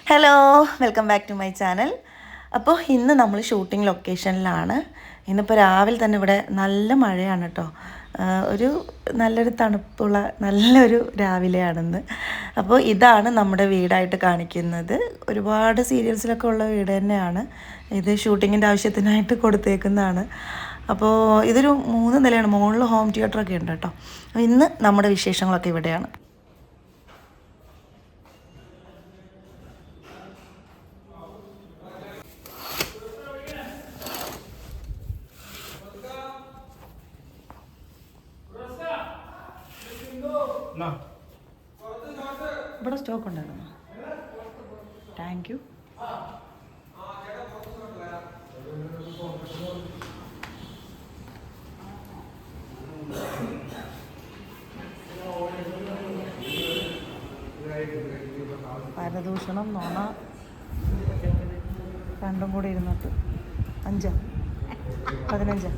Hello, welcome back to my channel. അപ്പോൾ ഇന്ന് നമ്മൾ ഷൂട്ടിംഗ് ലൊക്കേഷനിലാണ്. ഇന്നിപ്പോൾ രാവിലെ തന്നെ ഇവിടെ നല്ല മഴയാണ് കേട്ടോ. ഒരു നല്ലൊരു തണുപ്പുള്ള നല്ലൊരു രാവിലെയാണെന്ന്. അപ്പോൾ ഇതാണ് നമ്മുടെ വീടായിട്ട് കാണിക്കുന്നത്. ഒരുപാട് സീരിയൽസിലൊക്കെ ഉള്ള വീട് തന്നെയാണ്. ഇത് ഷൂട്ടിങ്ങിൻ്റെ ആവശ്യത്തിനായിട്ട് കൊടുത്തേക്കുന്നതാണ്. അപ്പോൾ ഇതൊരു 3 നിലയാണ്. മുകളിൽ ഹോം തിയേറ്ററൊക്കെ ഉണ്ട് കേട്ടോ. ഇന്ന് നമ്മുടെ വിശേഷങ്ങളൊക്കെ ഇവിടെയാണ്. ഇവിടെ സ്റ്റോക്ക് ഉണ്ടായിരുന്നു. Thank you. പരദൂഷണം, നോണ രണ്ടും കൂടി ഇരുന്നിട്ട് 5 15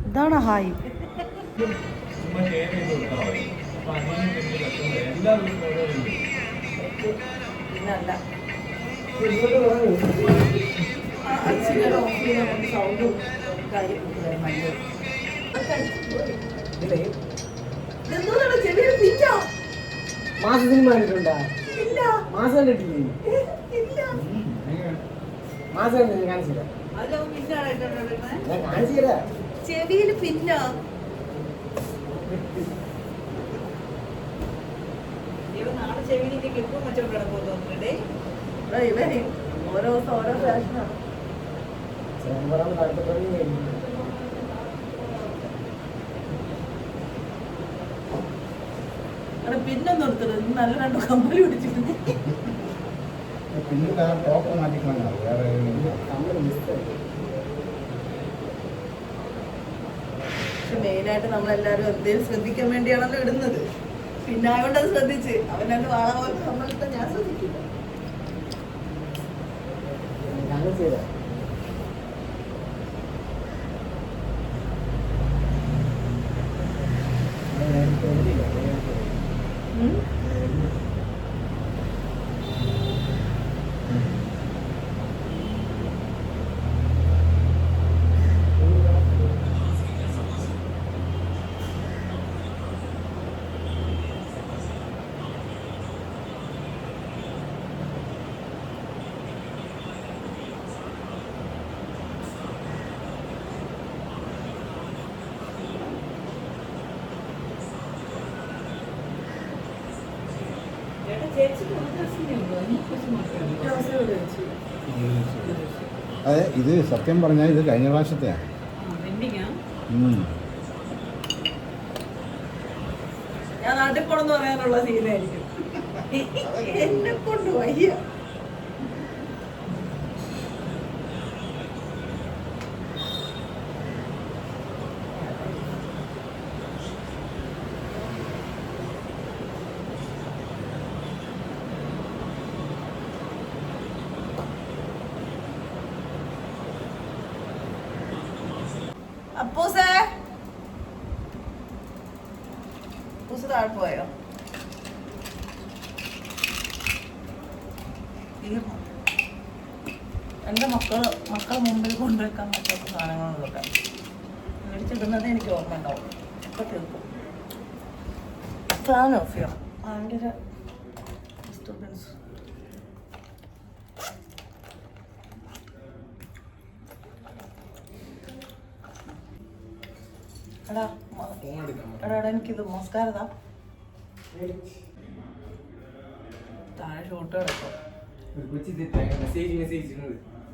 ഇതാണ് ഹായ്. മാസം സിനിമ കണ്ടിട്ടുണ്ടോ? മാസം കണ്ടിട്ടില്ലേ? മാസം കാണിച്ചില്ല. കാണിച്ചില്ല. ചെവിയിൽ പിന്നോ ഓരോ ദിവസം ഓരോ ഫാഷനാണ്. പിന്നൊന്നും എടുത്തത് നല്ല 2 കമ്പനി പിടിച്ചിട്ടുണ്ട്. പക്ഷെ മെയിനായിട്ട് നമ്മളെല്ലാരും എന്തെങ്കിലും ശ്രദ്ധിക്കാൻ വേണ്ടിയാണല്ലോ ഇടുന്നത്. പിന്നെ ആയതുകൊണ്ട് അത് ശ്രദ്ധിച്ച് അവനത് വാള പോലെ നമ്മളിട്ട് ഞാൻ ശ്രദ്ധിക്കില്ല. അതെ, ഇത് സത്യം പറഞ്ഞാൽ ഇത് കഴിഞ്ഞ പ്രാവശ്യത്തെയാണ്. ഞാൻ നാട്ടിൽ പോണെന്ന് പറയാനുള്ള സീനായിരിക്കും. എന്നെ കൊണ്ട് വയ്യ. അപ്പൂസേ, അപ്പൂസ് താഴെ പോയോ? എൻ്റെ മക്കളെ മുമ്പിൽ കൊണ്ടുവയ്ക്കാൻ പറ്റാത്ത സാധനങ്ങളൊക്കെ മേടിച്ചിടുന്നത് എനിക്ക് ഓർമ്മ ഉണ്ടാവും. ഇപ്പം തീർക്കും. ഫാൻ ഓഫ് ചെയ്യാം. ഭയങ്കര ഡിസ്റ്റർബൻസ്. എടാ എനിക്കിത് നമസ്കാരതാ താഴെ ഷൂട്ട് കിടക്കും.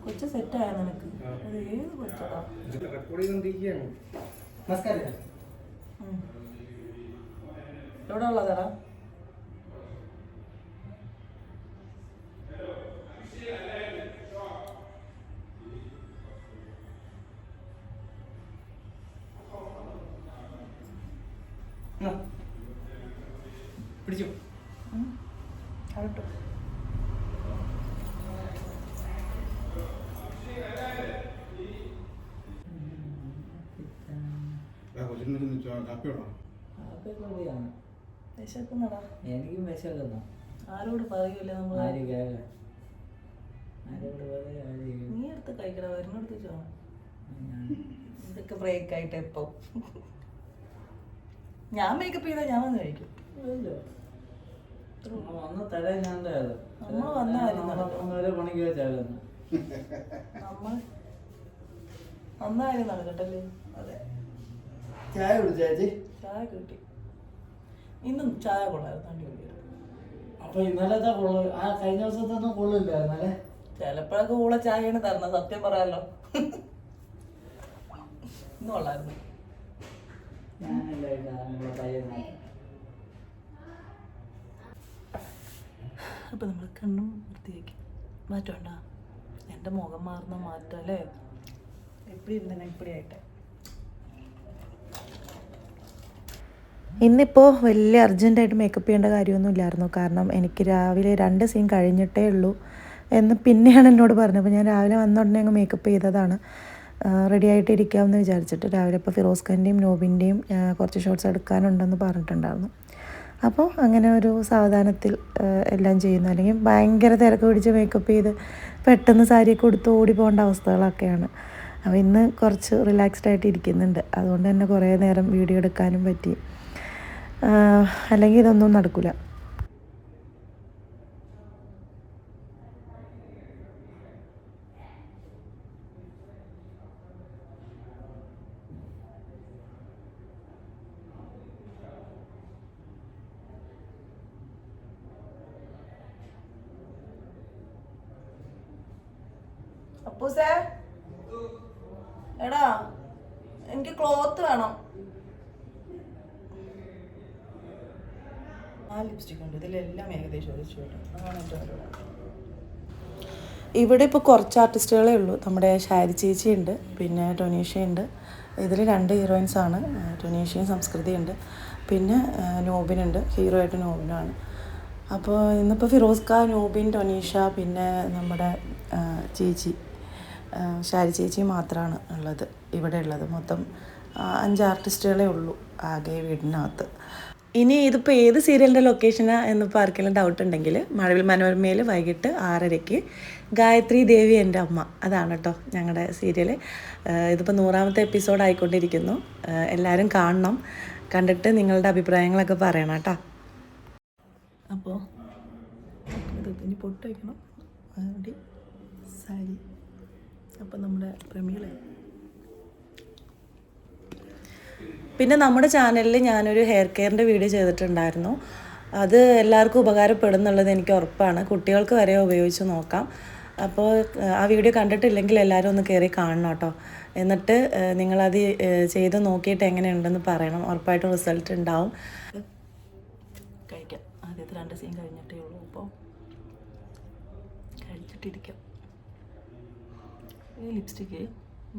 കൊച്ചു സെറ്റായ നിനക്ക്? അത് ഏത് കൊച്ചടാ? എവിടെ ഉള്ളതാടാ? പിടിച്ചു ആവട്ടെ. കൊച്ചിന് കാപ്പി വേണോ? കാപ്പി വിശക്കുന്നടാ. എനിക്കും വിശക്കുന്നു. ആരോട് പറയൂല നമ്മൾ. ആര് കേൾക്കാം? ആരോട് പറയാ? നീ എടുത്ത് കഴിക്കട, വരുന്നടുത്ത് ചോണം. ഇതൊക്കെ ബ്രേക്ക് ആയിട്ട് എപ്പോ ഞാൻ മേക്കപ്പ് ചെയ്താൽ ഞാൻ വന്ന് കഴിക്കും. വന്ന് തരാൻ ഞാൻ നമ്മൾ വന്നായിരുന്നു ഓരോ പണിക്ക് വെച്ചായിരുന്നു. നമ്മൾ വന്നായിരുന്നു നടക്കട്ടല്ലേ. അതെ. ചായ കുടിച്ചേച്ചി? ചായ കിട്ടി. ഇന്നും ചായ കൊള്ളായിരുന്നു, അടിപൊളിയായിരുന്നു. അപ്പൊ ഇന്നലത്തെ കൊള്ളു, ആ കഴിഞ്ഞ ദിവസത്തെ ഒന്നും കൊള്ളില്ലായിരുന്നല്ലേ? ചിലപ്പോഴൊക്കെ കൂടെ ചായയാണ് തരുന്നത്, സത്യം പറയാലോ. ഇന്ന് കൊള്ളായിരുന്നു. അപ്പൊ നമ്മൾ കണ്ണും വൃത്തിയാക്കി മാറ്റണ്ട. എൻ്റെ മുഖം മാറുന്ന മാറ്റം അല്ലേ? എപ്പടി ഇരുന്നെ ഇപ്പടി ആയിട്ടെ. ഇന്നിപ്പോൾ വലിയ അർജൻറ്റായിട്ട് മേക്കപ്പ് ചെയ്യേണ്ട കാര്യമൊന്നും ഇല്ലായിരുന്നു. കാരണം എനിക്ക് രാവിലെ 2 സീൻ കഴിഞ്ഞിട്ടേ ഉള്ളൂ എന്ന് പിന്നെയാണ് എന്നോട് പറഞ്ഞത്. അപ്പോൾ ഞാൻ രാവിലെ വന്ന ഉടനെ അങ്ങ് മേക്കപ്പ് ചെയ്തതാണ്. റെഡി ആയിട്ട് ഇരിക്കാമെന്ന് വിചാരിച്ചിട്ട്. രാവിലെ ഇപ്പോൾ ഫിറോസ് ഖാൻ്റെയും നോബിൻ്റെയും കുറച്ച് ഷോട്ട്സ് എടുക്കാനുണ്ടെന്ന് പറഞ്ഞിട്ടുണ്ടായിരുന്നു. അപ്പോൾ അങ്ങനെ ഒരു സാവധാനത്തിൽ എല്ലാം ചെയ്യുന്നു. അല്ലെങ്കിൽ ഭയങ്കര തിരക്ക് പിടിച്ച് മേക്കപ്പ് ചെയ്ത് പെട്ടെന്ന് സാരിയൊക്കെ കൊടുത്ത് ഓടി പോകേണ്ട അവസ്ഥകളൊക്കെയാണ്. അപ്പോൾ ഇന്ന് കുറച്ച് റിലാക്സ്ഡ് ആയിട്ട് ഇരിക്കുന്നുണ്ട്. അതുകൊണ്ട് തന്നെ കുറേ നേരം വീഡിയോ എടുക്കാനും പറ്റി. അല്ലെങ്കിൽ ഇതൊന്നും നടക്കില്ല. അപ്പൂസേ, എടാ എനിക്ക് ക്ലോത്ത് വേണം. ആ ലിപ്സ്റ്റിക് ഉണ്ട്, ഇതിലെല്ലാം ഏകദേശം ഒഴിച്ചു കിട്ടും. അതാണ് ഏറ്റവും പരിപാടി. ഇവിടെ ഇപ്പോൾ കുറച്ച് ആർട്ടിസ്റ്റുകളേ ഉള്ളൂ. നമ്മുടെ ഷാരി ചേച്ചി ഉണ്ട്, പിന്നെ ടൊനീഷ ഉണ്ട്. ഇതിൽ 2 ഹീറോയിൻസാണ്, ടൊനീഷയും സംസ്കൃതിയുണ്ട്. പിന്നെ നോബിനുണ്ട്, ഹീറോ ആയിട്ട് നോബിനാണ്. അപ്പോൾ ഇന്നിപ്പോൾ ഫിറോസ് ഖാൻ, നോബിൻ, ടൊനീഷ, പിന്നെ നമ്മുടെ ചേച്ചി ഷാരി ചേച്ചി മാത്രമാണ് ഉള്ളത് ഇവിടെ ഉള്ളത്. മൊത്തം 5 ആർട്ടിസ്റ്റുകളേ ഉള്ളൂ ആകെ വീടിനകത്ത്. ഇനി ഇതിപ്പോൾ ഏത് സീരിയലിൻ്റെ ലൊക്കേഷനാണ് എന്നിപ്പോൾ ആർക്കെങ്കിലും ഡൗട്ട് ഉണ്ടെങ്കിൽ മഴവിൽ മനോരമയിൽ വൈകിട്ട് 6:30 ഗായത്രി ദേവി എൻ്റെ അമ്മ, അതാണ് കേട്ടോ ഞങ്ങളുടെ സീരിയൽ. ഇതിപ്പോൾ 100ാമത്തെ എപ്പിസോഡ് ആയിക്കൊണ്ടിരിക്കുന്നു. എല്ലാവരും കാണണം, കണ്ടിട്ട് നിങ്ങളുടെ അഭിപ്രായങ്ങളൊക്കെ പറയണം കേട്ടോ. അപ്പോൾ ഇനി പൊട്ട് വയ്ക്കണം, അതുകൊണ്ട് സാരി. അപ്പം നമ്മുടെ പ്രമീളെ. പിന്നെ നമ്മുടെ ചാനലിൽ ഞാനൊരു ഹെയർ കെയറിൻ്റെ വീഡിയോ ചെയ്തിട്ടുണ്ടായിരുന്നു. അത് എല്ലാവർക്കും ഉപകാരപ്പെടുന്നുള്ളത് എനിക്ക് ഉറപ്പാണ്. കുട്ടികൾക്ക് വരെ ഉപയോഗിച്ച് നോക്കാം. അപ്പോൾ ആ വീഡിയോ കണ്ടിട്ടില്ലെങ്കിൽ എല്ലാവരും ഒന്ന് കയറി കാണണം കേട്ടോ. എന്നിട്ട് നിങ്ങളത് ചെയ്ത് നോക്കിയിട്ട് എങ്ങനെയുണ്ടെന്ന് പറയണം. ഉറപ്പായിട്ടും റിസൾട്ട് ഉണ്ടാവും. കഴിക്കാം. ആദ്യത്തെ 2 സീൻ കഴിഞ്ഞിട്ടേ ഉള്ളൂ. അപ്പോൾ കഴിച്ചിട്ടിരിക്കാം. ഈ ലിപ്സ്റ്റിക്ക്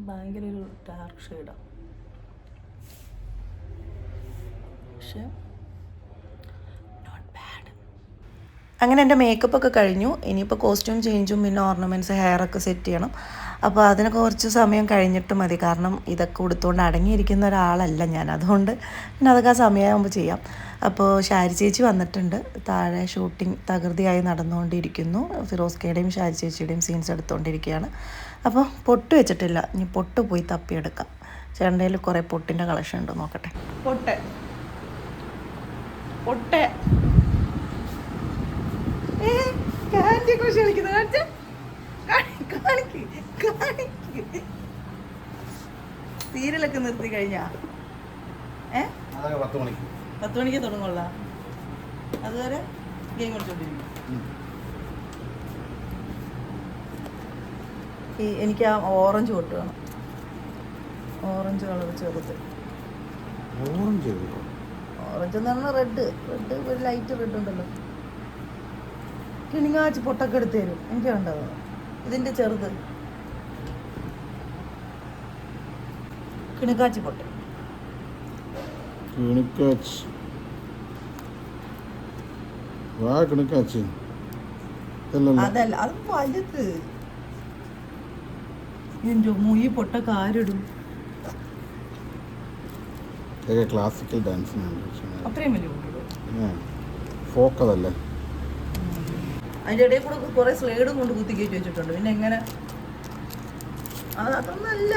ഭയങ്കര ഒരു ഡാർക്ക് ഷെയ്ഡാണ്, പക്ഷേ നോട്ട് ബാഡ്. അങ്ങനെ എൻ്റെ മേക്കപ്പൊക്കെ കഴിഞ്ഞു. ഇനിയിപ്പോൾ കോസ്റ്റ്യൂം ചേഞ്ചും പിന്നെ ഓർണമെൻറ്റ്സ്, ഹെയറൊക്കെ സെറ്റ് ചെയ്യണം. അപ്പോൾ അതിനൊക്കെ കുറച്ച് സമയം കഴിഞ്ഞിട്ട് മതി. കാരണം ഇതൊക്കെ ഉടുത്തുകൊണ്ട് അടങ്ങിയിരിക്കുന്ന ഒരാളല്ല ഞാൻ. അതുകൊണ്ട് പിന്നെ അതൊക്കെ ആ സമയമാകുമ്പോൾ ചെയ്യാം. അപ്പോൾ ഷാരി ചേച്ചി വന്നിട്ടുണ്ട്. താഴെ ഷൂട്ടിംഗ് തകൃതിയായി നടന്നുകൊണ്ടിരിക്കുന്നു. ഫിറോസ് കെയുടെയും ഷാരി ചേച്ചിയുടെയും സീൻസ് എടുത്തുകൊണ്ടിരിക്കുകയാണ്. അപ്പോൾ പൊട്ട് വെച്ചിട്ടില്ല, ഇനി പൊട്ട് പോയി തപ്പിയെടുക്കാം. ചേട്ടൻ്റെ കുറേ പൊട്ടിൻ്റെ കളക്ഷൻ ഉണ്ട്, നോക്കട്ടെ. പൊട്ട് പൊട്ട് കാണിച്ച് കളിക്കുന്നത്, കാണിക്ക്. സീരിയലൊക്കെ നിർത്തി കഴിഞ്ഞാ 10 മണിക്ക് 10 മണിക്ക് തുടങ്ങുള്ള. അതുവരെ ഗെയിം കളിച്ചോണ്ടിരിക്കും. എനിക്ക് ആ ഓറഞ്ച് പൊട്ട് വേണം, ഓറഞ്ച് കളർ ചെറുത്. ഓറഞ്ച് എന്ന് പറഞ്ഞാൽ റെഡ് ഒരു ലൈറ്റ് റെഡ് ഉണ്ടല്ലോ. കിണിങ്ങാച്ച് പൊട്ടൊക്കെ എടുത്ത് തരും, എനിക്ക് വേണ്ടത് ഇതിൻ്റെ ചെറുത് കിണിക്കാച്ചി പൊട്ട്. അതല്ല, അത് വലുത്. എൻ്റെ ഈ പൊട്ടൊക്കെ ആരിടും? ക്ലാസിക്കൽ ഡാൻസ് അത്രയും വലിയ പൊട്ടിടും. ഫോക്കതല്ലേ? അതിൻ്റെ ഇടയിൽ കൂടെ കുറേ സ്ലൈഡും കൊണ്ട് കുത്തി കയറ്റി വെച്ചിട്ടുണ്ട്. പിന്നെ എങ്ങനെ അതൊന്നല്ല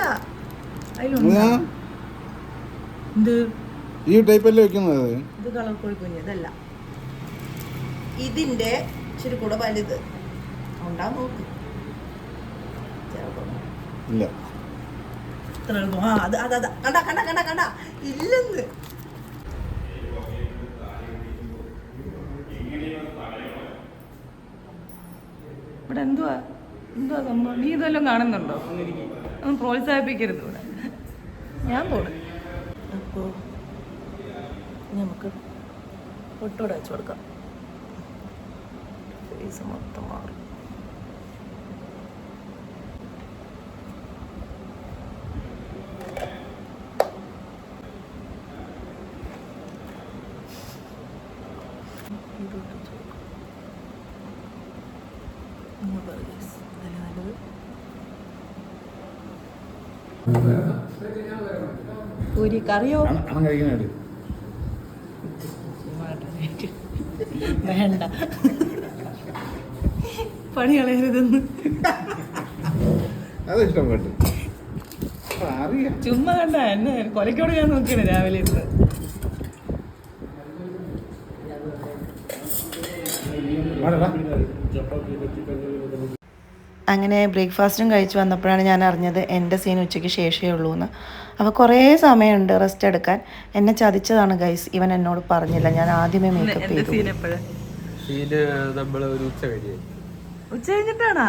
അതിലുണ്ട്. എന്ത് ഈ ടൈപ്പല്ലേ വെക്കുന്നത്? ഇത് കളർ കോഴി കുഞ്ഞ് ഇതല്ല, ഇതിൻ്റെ ഇച്ചിരി കൂടെ വലുത് ഉണ്ടാ നോക്ക്. ഇല്ല, ഇത്ര എളുപ്പം. ആ അത് അതാ കണ്ട കണ്ട കണ്ട കണ്ട ഇല്ലെന്ന്. ഇവിടെ എന്തുവാ എന്തുവാ സംഭവം? നീ ഇതെല്ലാം കാണുന്നുണ്ടോ? ഒന്ന് പ്രോത്സാഹിപ്പിക്കരുത് ഇവിടെ. ഞാൻ പോണു. അപ്പോൾ നമുക്ക് പൊട്ടോടെ വെച്ച് കൊടുക്കാം. ഫേസ് മൊത്തം മാറും. പൂരി കറിയോ കഴിക്കാനായിട്ട് വേണ്ട, പണി കളയരുതെന്ന്. അത് ഇഷ്ടപ്പെട്ടു. അറിയാം, ചുമ്മാ കണ്ട എന്നെ കൊലക്കോട് ഞാൻ നോക്കിയാണ് രാവിലെ ഇരുന്ന്. അങ്ങനെ ബ്രേക്ക്ഫാസ്റ്റും കഴിച്ച് വന്നപ്പോഴാണ് ഞാൻ അറിഞ്ഞത് എൻ്റെ സീൻ ഉച്ചയ്ക്ക് ശേഷമേ ഉള്ളൂ എന്ന്. അപ്പോൾ കുറേ സമയമുണ്ട് റെസ്റ്റ് എടുക്കാൻ. എന്നെ ചതിച്ചതാണ് ഗൈസ്, ഇവൻ എന്നോട് പറഞ്ഞില്ല. ഞാൻ ആദ്യമേ മേക്കപ്പ് ചെയ്തു. ഉച്ച കഴിഞ്ഞിട്ടാണാ?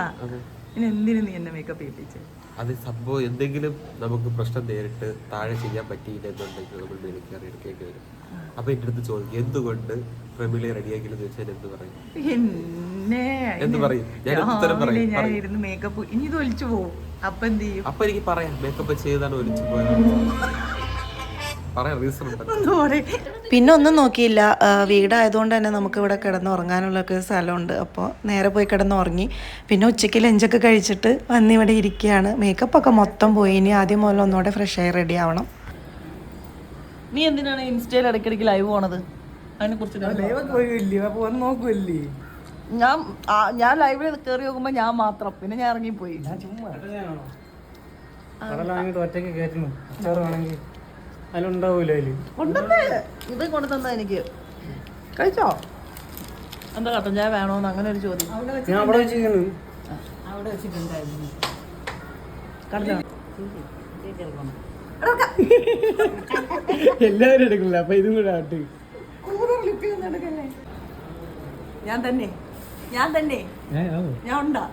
ഇനി എന്തിനു നീ എന്നെ മേക്കപ്പ് ചെയ്യിപ്പിച്ചത്? അത് സംഭവം എന്തെങ്കിലും നമുക്ക് പ്രശ്നം നേരിട്ട് താഴെ ചെയ്യാൻ പറ്റിയില്ല എന്നുണ്ടെങ്കിൽ നമ്മൾ മേലേക്ക് എടുക്കേണ്ടി വരും. അപ്പൊ എന്റെ അടുത്ത് ചോദിക്കും എന്തുകൊണ്ട് പ്രമിളെ റെഡിയാക്കില്ലെന്ന് ചോദിച്ചാൽ എന്ത് പറയും? എന്ത് പറയും? ഞാൻ ഉത്തരം പറയും. മേക്കപ്പ് ഇനി ഇത് ഒലിച്ചു പോകും. അപ്പൊ എന്ത് ചെയ്യും? അപ്പൊ എനിക്ക് പറയാം മേക്കപ്പ് ചെയ്താണ് ഒലിച്ചു പോയത്. പറയാം, റീസൺ ഉണ്ട്. പിന്നെ ഒന്നും നോക്കിയില്ല. വീടായതുകൊണ്ട് തന്നെ നമുക്ക് ഇവിടെ കിടന്നുറങ്ങാനുള്ളൊക്കെ സ്ഥലമുണ്ട്. അപ്പോൾ നേരെ പോയി കിടന്നുറങ്ങി. പിന്നെ ഉച്ചയ്ക്ക് ലഞ്ചൊക്കെ കഴിച്ചിട്ട് വന്നിവിടെ ഇരിക്കുകയാണ്. മേക്കപ്പൊക്കെ മൊത്തം പോയി. ഇനി ആദ്യം മുതൽ ഒന്നുകൂടെ ഫ്രഷ് ആയി റെഡി ആവണം. നീ എന്തിനാണ് ഇൻസ്റ്റയിൽ ഇടയ്ക്കിടയ്ക്ക് ലൈവ് പോണത്? അതിനെ കുറിച്ച് ഞാൻ ലൈവിൽ കയറി നോക്കുമ്പോ ഞാൻ മാത്രം, പിന്നെ ഞാൻ ഇറങ്ങിപ്പോയി. ഇത് കൊണ്ടു തന്നാ എനിക്ക്. കഴിച്ചോ? എന്താ കട്ടൻ ചായ വേണോന്ന് അങ്ങനെ ഒരു ചോദ്യം. എല്ലാവരും എടുക്കില്ല, അപ്പൊ ഇതും കൂടെ ആട്ട്. ഞാൻ തന്നെ ഞാൻ ഉണ്ടാ.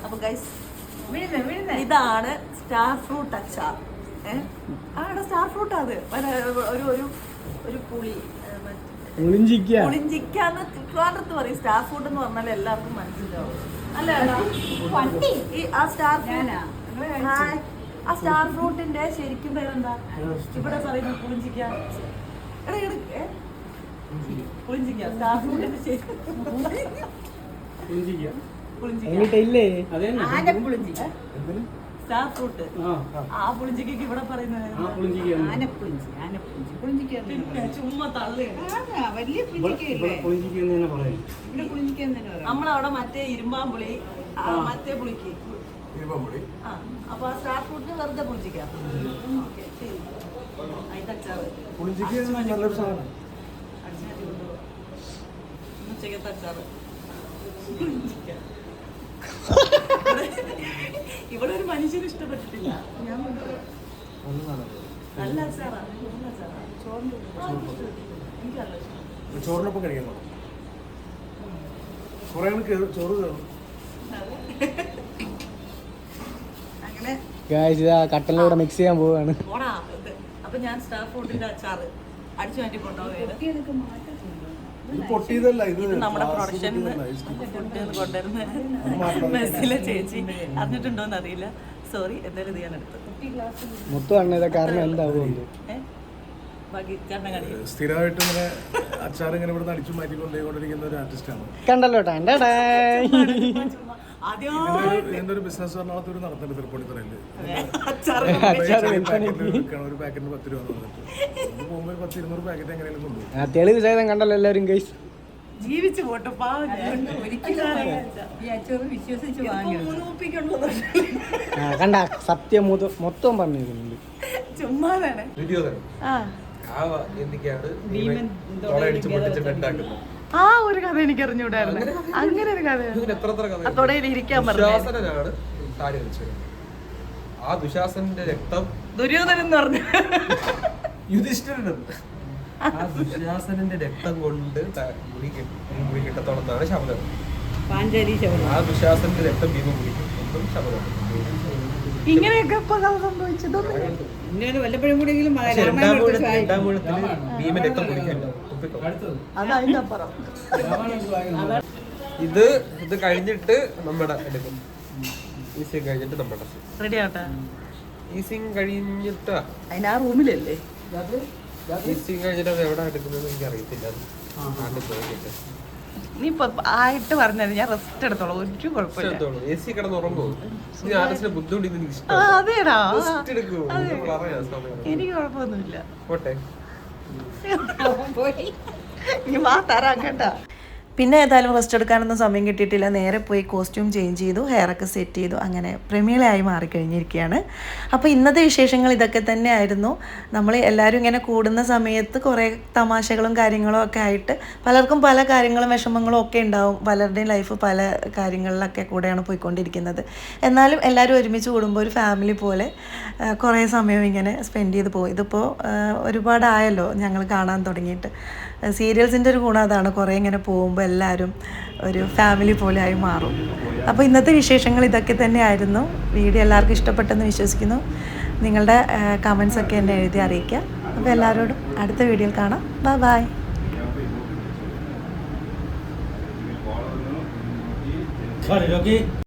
അപ്പൊ ഗൈസ് ഇതാണ് സ്റ്റാർ ഫ്രൂട്ട് അച്ചാർ. Star fruit. അത് ഒരു പുളി പുളിഞ്ചിക്കാന്ന് ട്രിവാൻഡ്രത്ത് പറയും. സ്റ്റാർ ഫ്രൂട്ട് എന്ന് പറഞ്ഞാൽ എല്ലാവർക്കും മനസ്സിലാവും. അല്ല ആ സ്റ്റാർ ഫ്രൂട്ടിന്റെ ശരിക്കും പേരെന്താ? ഇവിടെ പറയുന്നത് പുളിഞ്ചിക്ക. പുളിഞ്ചിക്ക സ്റ്റാർ ഫ്രൂട്ടിന്റെ സ്റ്റാർ ഫ്രൂട്ട്. ആ പുളിഞ്ചിക്ക് ഇവിടെ പറയുന്നത് ചുമ്മാ തള്ളുകയാണ്. നമ്മളവിടെ മറ്റേ ഇരുമ്പാമ്പുളി, മറ്റേ പുളിക്ക്. അപ്പൊ ആ സ്റ്റാർ ഫ്രൂട്ടിന് വെറുതെ പുളിച്ചിക്കാം. അതിന്റെ അച്ചാറ് ഉച്ചക്കത്തെ അച്ചാറ് ഇവിടെ ഒരു മനുഷ്യന് ഇഷ്ടപ്പെട്ടിട്ടില്ല. ഞാൻ നല്ല അച്ചാറാണ്. എനിക്ക് നല്ല ഇഷ്ടം. ചോറിനൊപ്പം കഴിക്കാൻ കുറെ ചോറ് കയറും. അങ്ങനെ കട്ടലിലൂടെ മിക്സ് ചെയ്യാൻ പോവാണ്. അപ്പൊ ഞാൻ സ്റ്റാർ ഫ്രൂട്ടിന്റെ അച്ചാറ് അടിച്ചു മാറ്റി കൊണ്ടുപോയത്. പൊട്ടിയതല്ല, ഇത് നമ്മുടെ പ്രൊഡക്ഷനിൽ ഫുഡ് കൊണ്ടുവരുന്ന മെസ്സിലെ ചേച്ചി അറിഞ്ഞിട്ടുണ്ടോന്ന് അറിയില്ല. സോറി, എന്തായാലും ഇത് ഞാൻ എടുത്തു. സ്ഥിരമായിട്ട് ഇങ്ങനെ അച്ചാർ ഇങ്ങനെ ഇവിടെ അടിച്ചു മാറ്റിക്കൊണ്ടേകൊണ്ടിരിക്കുന്ന ഒരു ആർട്ടിസ്റ്റാണ്. കണ്ടല്ലോ. ഇതിന്റെ ഒരു ബിസിനസ് എറണാകുളത്ത് ഒരു നടത്തുന്നുണ്ട് തൃപ്പൂണിത്തുറയില്. ഒരു പാക്കറ്റിന് 10 രൂപ പോകുമ്പോൾ 10-200 പാക്കറ്റ് എങ്ങനെയും കൊണ്ടുപോകും. തെളിവ് സഹിതം കണ്ടല്ലോ എല്ലാവരും ഗൈസ്. ജീവിച്ചു പോട്ടെ പാവം. കണ്ട സത്യം മൊത്തം പറഞ്ഞിരുന്നുണ്ട്. ചുമ്മാതാണ്. വീഡിയോ തന്നെ ആ ആ എന്തൊക്കെയാണ് അടിച്ച് പൊട്ടിച്ചിട്ട് ഉണ്ടാക്കുന്നത്. ആ ഒരു കഥ എനിക്ക് അറിഞ്ഞൂടായിരുന്നു. അങ്ങനെ ഒരു കഥ ഇതിന് എത്ര കഥ. അതോടെ ഇരിക്കാൻ പറഞ്ഞു. ദുശാസനാണ് താടി കളിച്ചത്. ആ ദുശാസനന്റെ രക്തം ദുര്യോധനൻ എന്ന് പറഞ്ഞു. യുധിഷ്ഠിരനും ആ ദുശാസനന്റെ രക്തം കൊണ്ട് മുടി കിട്ടത്തോളം എന്നാണ് ശബ്ദം. ആ ദുശാസനന്റെ രക്തം ഭീമ കുടിക്കും എന്നും ശബ്ദം. ഇങ്ങനെയൊക്കെ ഇപ്പൊ കഥ സംഭവിച്ചത്. രണ്ടാം മൂഴത്തില് ഭീമൻ രക്തം കുടിക്കണ്ട. അതതിന്റെ അപ്പുറം. ഇത് കഴിഞ്ഞിട്ട് നമ്മുടെ എടുക്കും. ഈസിങ് കഴിഞ്ഞിട്ട് നമ്മുടെ റെഡി ആവട്ടെ. ഈസിങ് കഴിഞ്ഞിട്ടാ അതിന് ആ റൂമിലല്ലേ. ഈസിങ് കഴിഞ്ഞിട്ട് അത് എവിടെ എടുക്കുന്നത് എനിക്ക് അറിയത്തില്ല. നീ ഇപ്പൊ ആയിട്ട് പറഞ്ഞത് ഞാൻ റെസ്റ്റ് എടുത്തോളാം. ഒരു കുഴപ്പമില്ല. എ സി കിടന്ന് ഉറങ്ങുമോ? ബുദ്ധിമുട്ടി എനിക്ക് ആ, അതേടാ. റെസ്റ്റ് എടുക്കുമോ? പറയാ സമയം എനിക്ക് കുഴപ്പമൊന്നുമില്ല. പോട്ടെ. ഇനി വാ തരാം കേട്ടാ. പിന്നെ ഏതായാലും റെസ്റ്റ് എടുക്കാനൊന്നും സമയം കിട്ടിയിട്ടില്ല. നേരെ പോയി കോസ്റ്റ്യൂം ചേഞ്ച് ചെയ്തു, ഹെയറൊക്കെ സെറ്റ് ചെയ്തു. അങ്ങനെ പ്രമീളയായി മാറിക്കഴിഞ്ഞിരിക്കുകയാണ്. അപ്പോൾ ഇന്നത്തെ വിശേഷങ്ങൾ ഇതൊക്കെ തന്നെയായിരുന്നു. നമ്മൾ എല്ലാവരും ഇങ്ങനെ കൂടുന്ന സമയത്ത് കുറേ തമാശകളും കാര്യങ്ങളും ഒക്കെ ആയിട്ട് പലർക്കും പല കാര്യങ്ങളും വിഷമങ്ങളും ഒക്കെ ഉണ്ടാവും. പലരുടെയും ലൈഫ് പല കാര്യങ്ങളിലൊക്കെ കൂടെയാണ് പോയിക്കൊണ്ടിരിക്കുന്നത്. എന്നാലും എല്ലാവരും ഒരുമിച്ച് കൂടുമ്പോൾ ഒരു ഫാമിലി പോലെ കുറേ സമയം ഇങ്ങനെ സ്പെൻഡ് ചെയ്ത് പോകും. ഇതിപ്പോൾ ഒരുപാടായല്ലോ ഞങ്ങൾ കാണാൻ തുടങ്ങിയിട്ട്. സീരിയൽസിൻ്റെ ഒരു ഗുണം അതാണ്. കുറേ ഇങ്ങനെ പോകുമ്പോൾ എല്ലാവരും ഒരു ഫാമിലി പോലെ ആയി മാറും. അപ്പോൾ ഇന്നത്തെ വിശേഷങ്ങൾ ഇതൊക്കെ തന്നെയായിരുന്നു. വീഡിയോ എല്ലാവർക്കും ഇഷ്ടപ്പെട്ടെന്ന് വിശ്വസിക്കുന്നു. നിങ്ങളുടെ കമൻസൊക്കെ എന്നെ എഴുതി അറിയിക്കുക. അപ്പോൾ എല്ലാവരോടും അടുത്ത വീഡിയോയിൽ കാണാം. ബൈ. Sorry, Rocky.